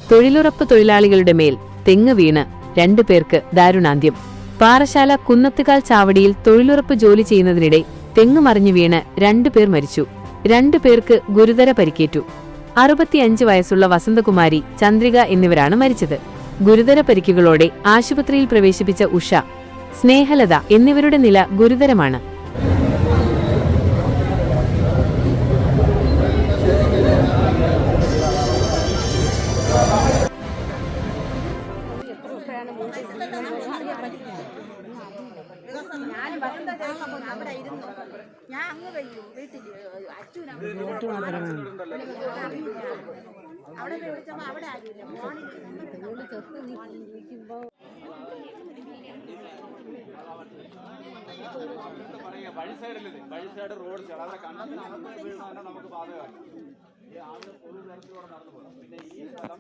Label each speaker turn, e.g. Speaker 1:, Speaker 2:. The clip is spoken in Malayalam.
Speaker 1: തൊഴിലുറപ്പ് തൊഴിലാളികളുടെ മേൽ തെങ്ങ് വീണ് 2 പേർക്ക് ദാരുണാന്ത്യം. പാറശാല കുന്നത്തുകാൽ ചാവടിയിൽ തൊഴിലുറപ്പ് ജോലി ചെയ്യുന്നതിനിടെ തെങ്ങ് മറിഞ്ഞു വീണ് 2 പേർ മരിച്ചു. 2 പേർക്ക് ഗുരുതര പരിക്കേറ്റു. 65 വയസ്സുള്ള വസന്തകുമാരി, ചന്ദ്രിക എന്നിവരാണ് മരിച്ചത്. ഗുരുതര പരിക്കുകളോടെ ആശുപത്രിയിൽ പ്രവേശിപ്പിച്ച ഉഷ, സ്നേഹലത എന്നിവരുടെ നില ഗുരുതരമാണ്.
Speaker 2: വഴി സൈഡ് റോഡ് അവിടെ കണ്ടത്തിന് നമുക്ക് ബാധകമാണ്. ഈ ആളുകൾ പൊതു തരത്തിലൂടെ നടന്നു പോകാം. പിന്നെ ഈ സ്ഥലം